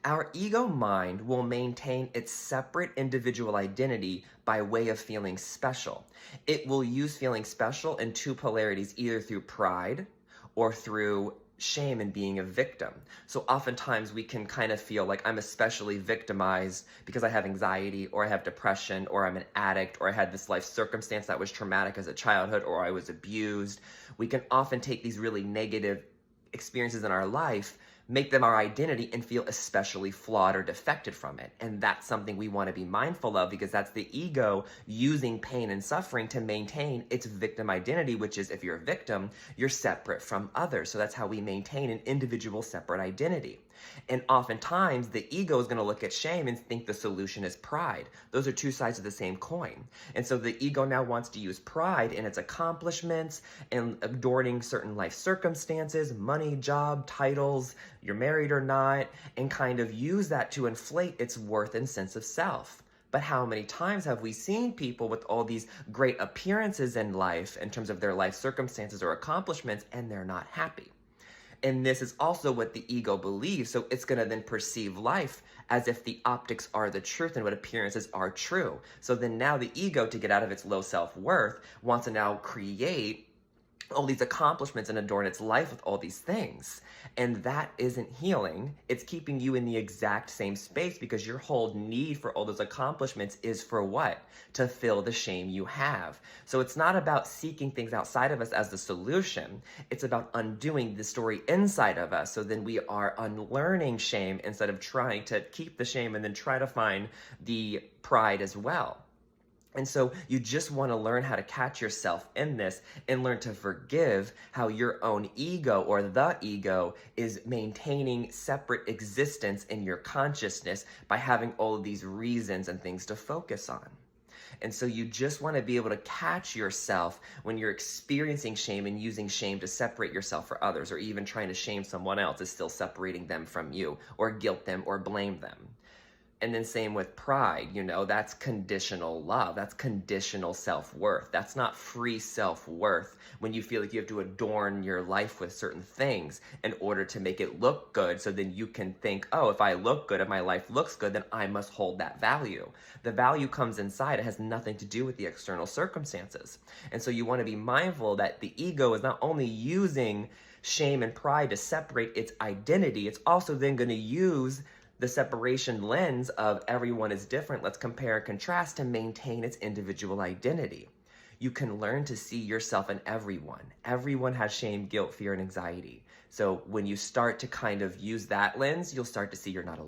Our ego mind will maintain its separate individual identity by way of feeling special. It will use feeling special in two polarities, either through pride or through shame and being a victim. So oftentimes we can kind of feel like I'm especially victimized because I have anxiety or I have depression or I'm an addict or I had this life circumstance that was traumatic as a childhood or I was abused. We can often take these really negative experiences in our life, make them our identity, and feel especially flawed or defected from it. And that's something we want to be mindful of, because that's the ego using pain and suffering to maintain its victim identity, which is, if you're a victim, you're separate from others. So that's how we maintain an individual separate identity. And oftentimes the ego is going to look at shame and think the solution is pride. Those are two sides of the same coin. And so the ego now wants to use pride in its accomplishments and adorning certain life circumstances, money, job, titles, you're married or not, and kind of use that to inflate its worth and sense of self. But how many times have we seen people with all these great appearances in life in terms of their life circumstances or accomplishments, and they're not happy? And this is also what the ego believes. So it's going to then perceive life as if the optics are the truth and what appearances are true. So then now the ego, to get out of its low self-worth, wants to now create all these accomplishments and adorn its life with all these things. And that isn't healing. It's keeping you in the exact same space, because your whole need for all those accomplishments is for what? To fill the shame you have. So it's not about seeking things outside of us as the solution. It's about undoing the story inside of us. So then we are unlearning shame instead of trying to keep the shame and then try to find the pride as well. And so you just want to learn how to catch yourself in this and learn to forgive how your own ego, or the ego, is maintaining separate existence in your consciousness by having all of these reasons and things to focus on. And so you just want to be able to catch yourself when you're experiencing shame and using shame to separate yourself from others, or even trying to shame someone else is still separating them from you, or guilt them or blame them. And then same with pride, that's conditional love. That's conditional self-worth. That's not free self-worth when you feel like you have to adorn your life with certain things in order to make it look good. So then you can think, oh, if I look good, if my life looks good, then I must hold that value. The value comes inside. It has nothing to do with the external circumstances. And so you want to be mindful that the ego is not only using shame and pride to separate its identity, it's also then going to use the separation lens of everyone is different, let's compare and contrast, to maintain its individual identity. You can learn to see yourself in everyone. Everyone has shame, guilt, fear, and anxiety. So when you start to kind of use that lens, you'll start to see you're not alone.